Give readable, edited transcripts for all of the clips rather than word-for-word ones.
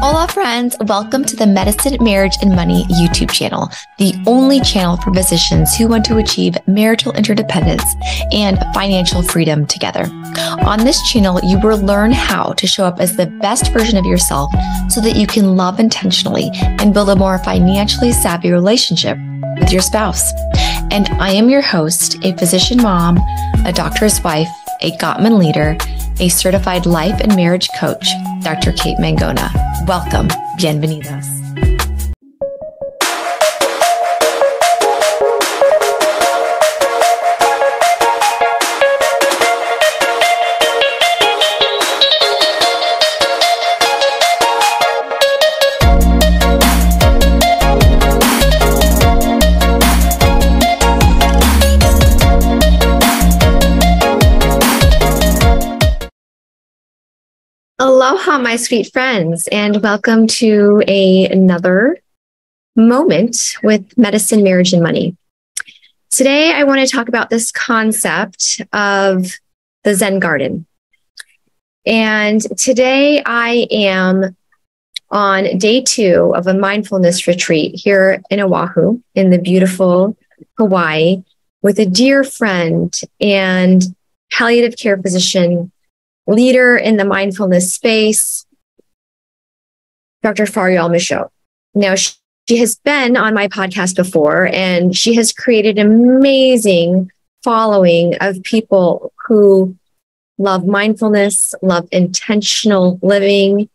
Hola friends, welcome to the Medicine, Marriage, and Money YouTube channel, the only channel for physicians who want to achieve marital interdependence and financial freedom together. On this channel, you will learn how to show up as the best version of yourself so that you can love intentionally and build a more financially savvy relationship with your spouse. And I am your host, a physician mom, a doctor's wife, a Gottman leader, a certified life and marriage coach, Dr. Kate Mangona. Welcome. Bienvenidos. Aloha, my sweet friends, and welcome to another moment with Medicine, Marriage, and Money. Today, I want to talk about this concept of the Zen garden. And today I am on day 2 of a mindfulness retreat here in Oahu, in the beautiful Hawaii, with a dear friend and palliative care physician, leader in the mindfulness space, Dr. Farial Michaud. Now, she has been on my podcast before, and she has created an amazing following of people who love mindfulness, love intentional living,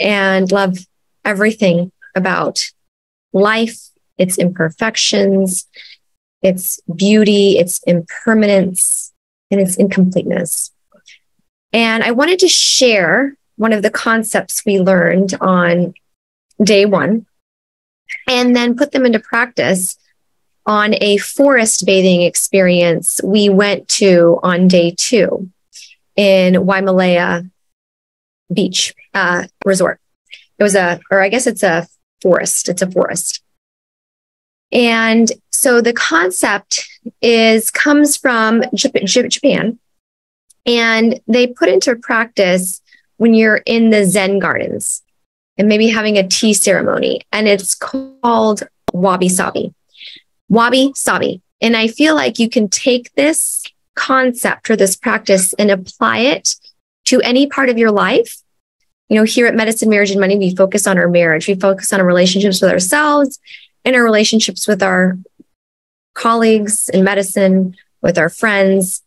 and love everything about life, its imperfections, its beauty, its impermanence, and its incompleteness. And I wanted to share one of the concepts we learned on day 1 and then put them into practice on a forest bathing experience we went to on day 2 in Waimea Beach Resort. It was it's a forest. It's a forest. And so the concept comes from Japan. And they put into practice when you're in the Zen gardens and maybe having a tea ceremony. And it's called wabi-sabi. Wabi-sabi. And I feel like you can take this concept or this practice and apply it to any part of your life. You know, here at Medicine, Marriage, and Money, we focus on our marriage. We focus on our relationships with ourselves and our relationships with our colleagues in medicine, with our friends.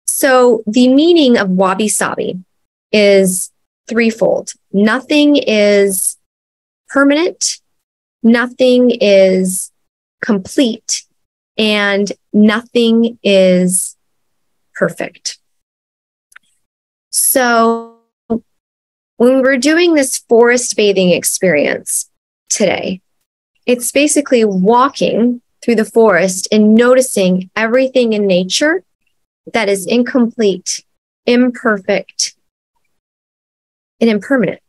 So the meaning of wabi-sabi is threefold. Nothing is permanent, nothing is complete, and nothing is perfect. So when we're doing this forest bathing experience today, it's basically walking through the forest and noticing everything in nature that is incomplete, imperfect, and impermanent,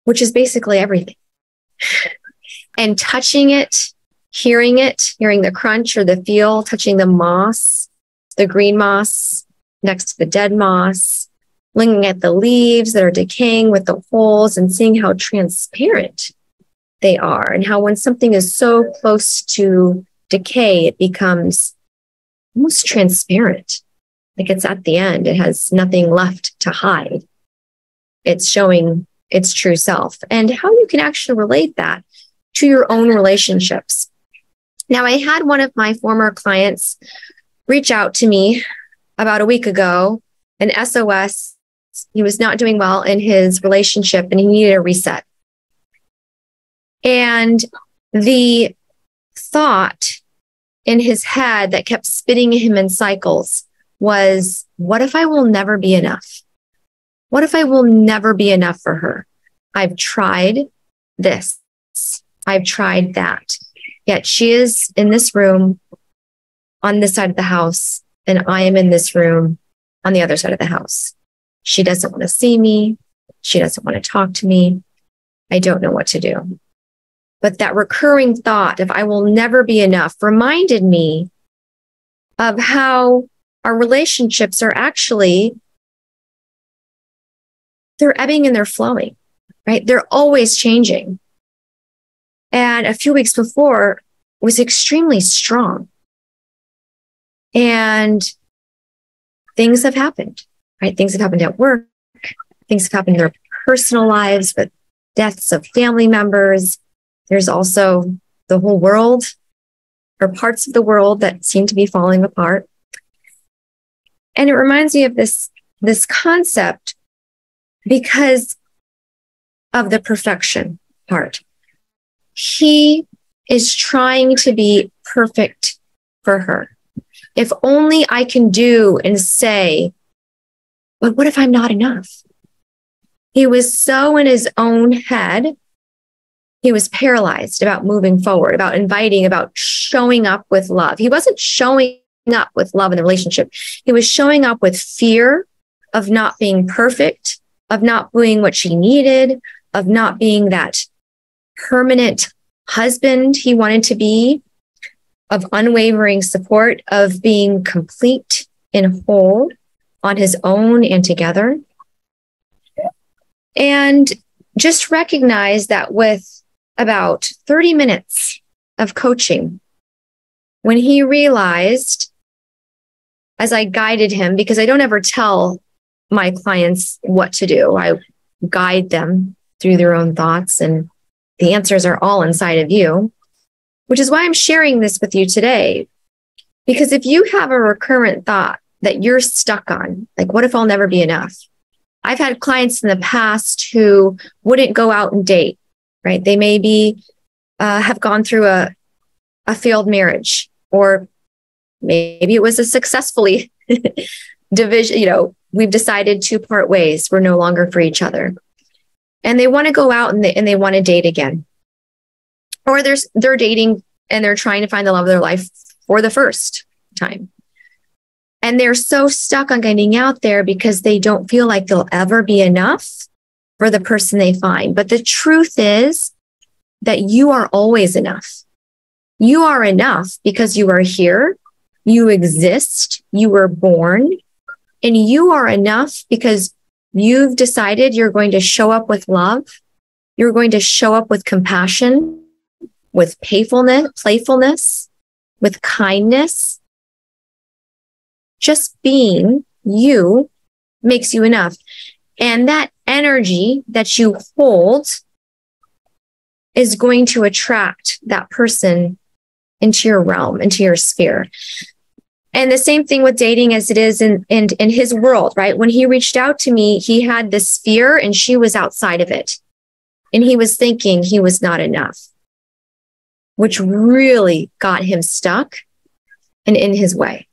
which is basically everything. And touching it, hearing the crunch or the feel, touching the moss, the green moss next to the dead moss, looking at the leaves that are decaying with the holes and seeing how transparent they are, and how when something is so close to decay, it becomes almost transparent. Like it's at the end, it has nothing left to hide. It's showing its true self, and how you can actually relate that to your own relationships. Now, I had one of my former clients reach out to me about a week ago, an SOS. He was not doing well in his relationship and he needed a reset. And the thought in his head that kept spinning him in cycles was, what if I will never be enough? What if I will never be enough for her? I've tried this. I've tried that. Yet she is in this room on this side of the house, and I am in this room on the other side of the house. She doesn't want to see me. She doesn't want to talk to me. I don't know what to do. But that recurring thought of I will never be enough reminded me of how our relationships are actually they're ebbing and they're flowing, right? They're always changing. And a few weeks before was extremely strong. And things have happened, right? Things have happened at work. Things have happened in their personal lives with deaths of family members. There's also the whole world or parts of the world that seem to be falling apart. And it reminds me of this concept because of the perfection part. He is trying to be perfect for her. If only I can do and say, but what if I'm not enough? He was so in his own head. He was paralyzed about moving forward, about inviting, about showing up with love. He wasn't showing up with love in the relationship. He was showing up with fear of not being perfect, of not doing what she needed, of not being that permanent husband he wanted to be, of unwavering support, of being complete and whole on his own and together. And just recognize that with about 30 minutes of coaching, when he realized, as I guided him, because I don't ever tell my clients what to do, I guide them through their own thoughts, and the answers are all inside of you, which is why I'm sharing this with you today. Because if you have a recurrent thought that you're stuck on, like, what if I'll never be enough? I've had clients in the past who wouldn't go out and date, right? They maybe have gone through a failed marriage, or maybe it was a successfully division. We've decided to part ways. We're no longer for each other. And they want to go out and they want to date again. Or they're dating and they're trying to find the love of their life for the first time. And they're so stuck on getting out there because they don't feel like they'll ever be enough for the person they find. But the truth is that you are always enough. You are enough because you are here, you exist, you were born, and you are enough because you've decided you're going to show up with love. You're going to show up with compassion, with playfulness, with kindness. Just being you makes you enough. And that energy that you hold is going to attract that person into your realm, into your sphere. And the same thing with dating as it is in his world, right? When he reached out to me, he had this fear and she was outside of it. And he was thinking he was not enough, which really got him stuck and in his way.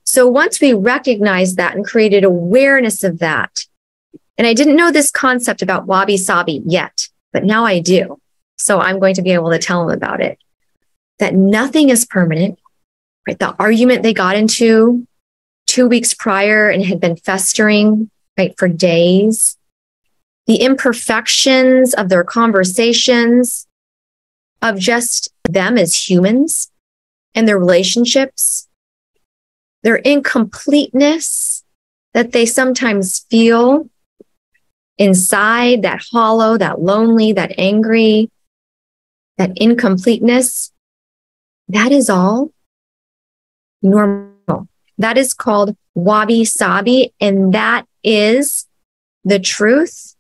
So once we recognized that and created awareness of that, and I didn't know this concept about wabi-sabi yet, but now I do. So I'm going to be able to tell him about it, that nothing is permanent, right? The argument they got into 2 weeks prior and had been festering, right, for days, the imperfections of their conversations, of just them as humans and their relationships, their incompleteness that they sometimes feel inside, that hollow, that lonely, that angry, that incompleteness, that is all normal. That is called wabi-sabi, and that is the truth.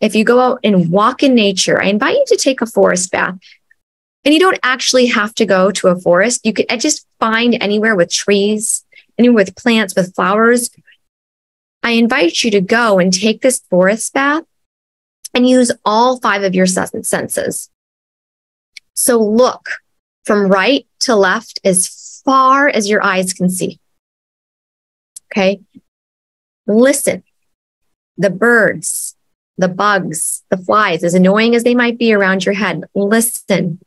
If you go out and walk in nature, I invite you to take a forest bath. And you don't actually have to go to a forest. You could just find anywhere with trees, anywhere with plants, with flowers. I invite you to go and take this forest bath and use all 5 of your senses. So look from right to left as far as your eyes can see. Okay. Listen. The birds, the bugs, the flies, as annoying as they might be around your head, listen.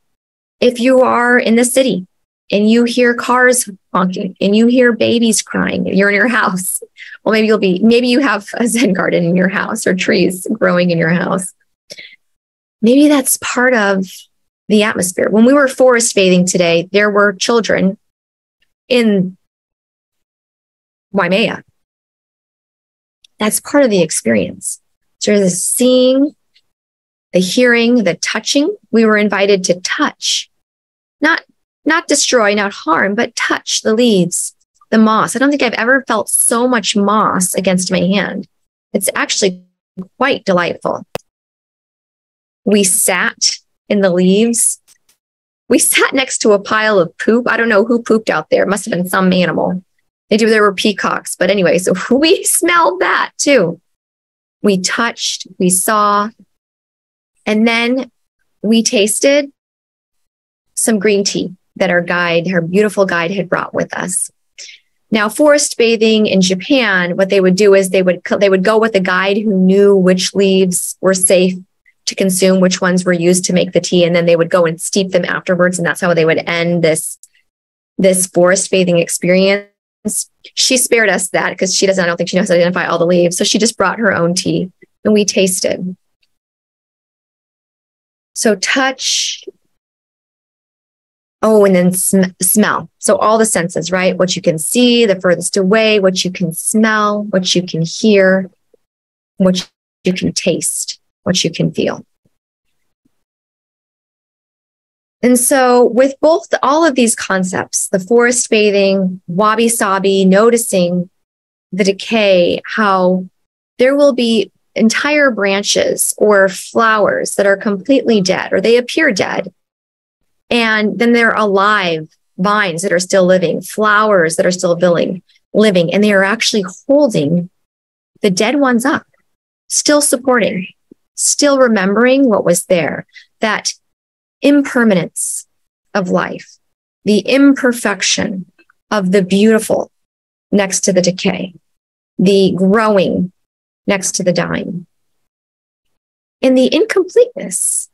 If you are in the city and you hear cars honking and you hear babies crying, you're in your house. Well, maybe you have a Zen garden in your house or trees growing in your house. Maybe that's part of the atmosphere. When we were forest bathing today, there were children in Waimea. That's part of the experience. So the seeing, the hearing, the touching. We were invited to touch, not destroy, not harm, but touch the leaves, the moss. I don't think I've ever felt so much moss against my hand. It's actually quite delightful. We sat in the leaves. We sat next to a pile of poop. I don't know who pooped out there. It must have been some animal. There were peacocks. But anyway, so we smelled that too. We touched, we saw, and then we tasted some green tea that her beautiful guide had brought with us. Now, forest bathing in Japan, what they would do is they would go with a guide who knew which leaves were safe to consume, which ones were used to make the tea, and then they would go and steep them afterwards, and that's how they would end this forest bathing experience. She spared us that because I don't think she knows how to identify all the leaves. So she just brought her own tea and we tasted. So touch. Oh, and then smell. So all the senses, right? What you can see, the furthest away, what you can smell, what you can hear, what you can taste, what you can feel. And so with all of these concepts, the forest bathing, wabi-sabi, noticing the decay, how there will be entire branches or flowers that are completely dead or they appear dead. And then they're alive, vines that are still living, flowers that are still living, and they are actually holding the dead ones up, still supporting, still remembering what was there, that impermanence of life, the imperfection of the beautiful next to the decay, the growing next to the dying, and the incompleteness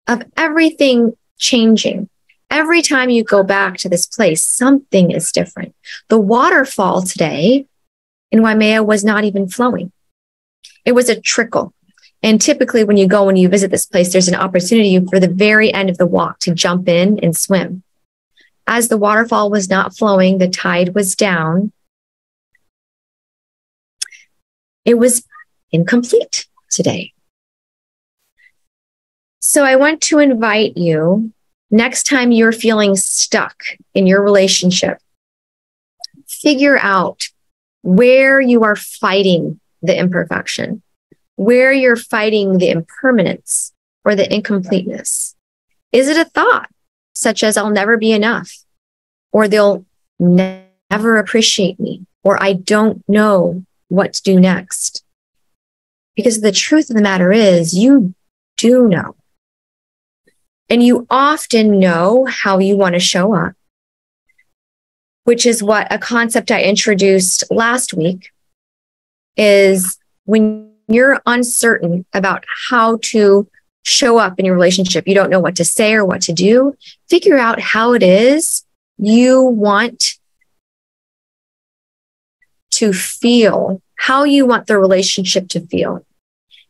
of everything changing. Every time you go back to this place, something is different. The waterfall today in Waimea was not even flowing. It was a trickle. And typically when you go and you visit this place, there's an opportunity for the very end of the walk to jump in and swim. As the waterfall was not flowing, the tide was down. It was incomplete today. So I want to invite you, next time you're feeling stuck in your relationship, figure out where you are fighting the imperfection, where you're fighting the impermanence or the incompleteness. Is it a thought such as I'll never be enough, or they'll never appreciate me, or I don't know what to do next? Because the truth of the matter is you do know. And you often know how you want to show up, which is what a concept I introduced last week is when you're uncertain about how to show up in your relationship, you don't know what to say or what to do, figure out how it is you want to feel, how you want the relationship to feel.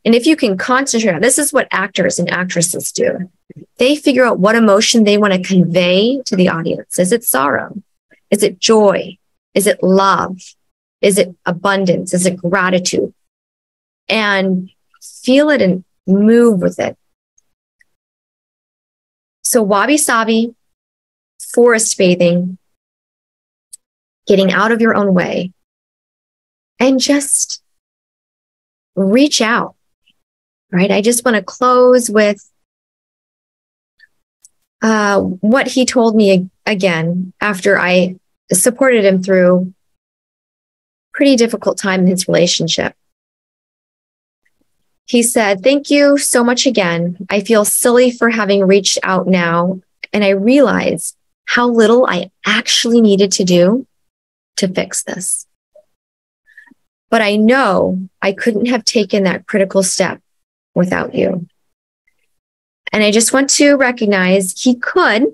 And if you can concentrate on this, is what actors and actresses do. They figure out what emotion they want to convey to the audience. Is it sorrow? Is it joy? Is it love? Is it abundance? Is it gratitude? And feel it and move with it. So wabi-sabi, forest bathing, getting out of your own way, and just reach out, right? I just want to close with what he told me again after I supported him through a pretty difficult time in his relationship. He said, "Thank you so much again. I feel silly for having reached out now, and I realize how little I actually needed to do to fix this. But I know I couldn't have taken that critical step without you. And I just want to recognize he could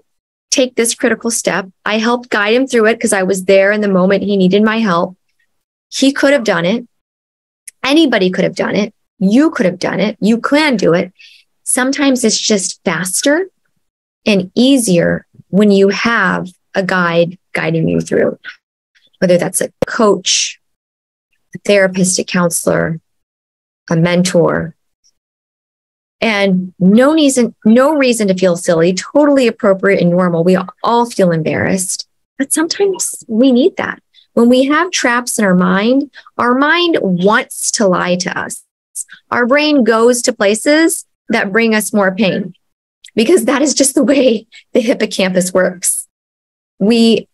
take this critical step. I helped guide him through it because I was there in the moment he needed my help. He could have done it. Anybody could have done it. You could have done it. You can do it. Sometimes it's just faster and easier when you have a guide guiding you through, whether that's a coach, a therapist, a counselor, a mentor. And no reason to feel silly, totally appropriate and normal. We all feel embarrassed, but sometimes we need that. When we have traps in our mind wants to lie to us. Our brain goes to places that bring us more pain because that is just the way the hippocampus works. We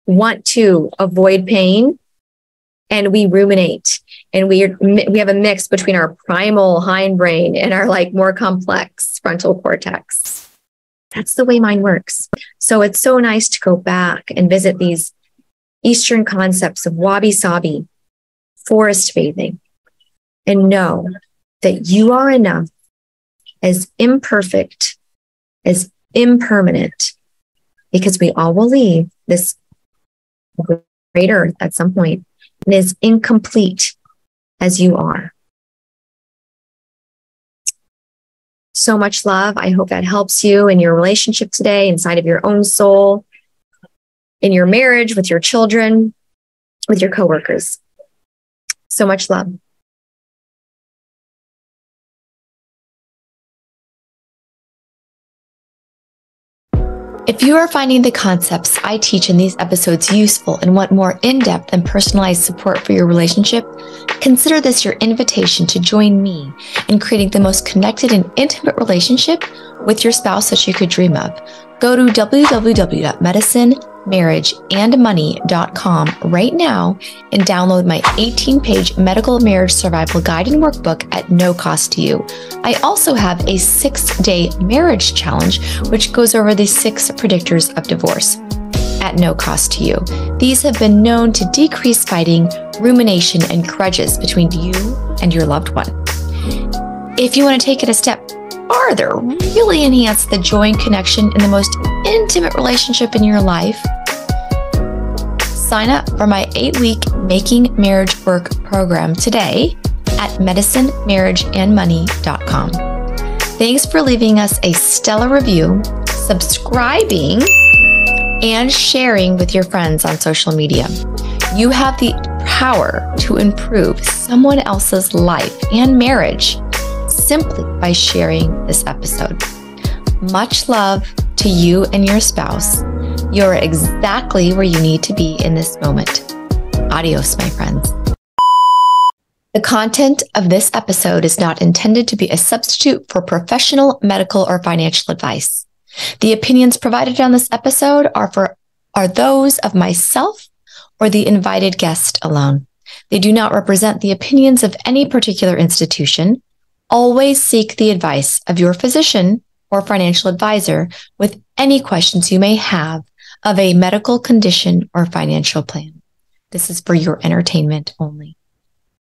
want to avoid pain and we ruminate. And we have a mix between our primal hindbrain and our more complex frontal cortex. That's the way mine works. So it's so nice to go back and visit these Eastern concepts of wabi-sabi, forest bathing, and know that you are enough, as imperfect, as impermanent, because we all will leave this great earth at some point, and as incomplete as you are. So much love. I hope that helps you in your relationship today, inside of your own soul, in your marriage, with your children, with your coworkers. So much love. If you are finding the concepts I teach in these episodes useful and want more in-depth and personalized support for your relationship, consider this your invitation to join me in creating the most connected and intimate relationship with your spouse that you could dream of. Go to www.medicinemarriageandmoney.com right now and download my 18-page medical marriage survival guide and workbook at no cost to you. I also have a 6-day marriage challenge, which goes over the 6 predictors of divorce at no cost to you. These have been known to decrease fighting, rumination, and grudges between you and your loved one. If you want to take it a step farther, really enhance the joy and connection in the most intimate relationship in your life, sign up for my 8-week Making Marriage Work program today at medicinemarriageandmoney.com. Thanks for leaving us a stellar review, subscribing, and sharing with your friends on social media. You have the power to improve someone else's life and marriage simply by sharing this episode. Much love to you and your spouse. You're exactly where you need to be in this moment. Adios, my friends. The content of this episode is not intended to be a substitute for professional, medical, or financial advice. The opinions provided on this episode are those of myself or the invited guest alone. They do not represent the opinions of any particular institution. Always seek the advice of your physician or financial advisor with any questions you may have of a medical condition or financial plan. This is for your entertainment only.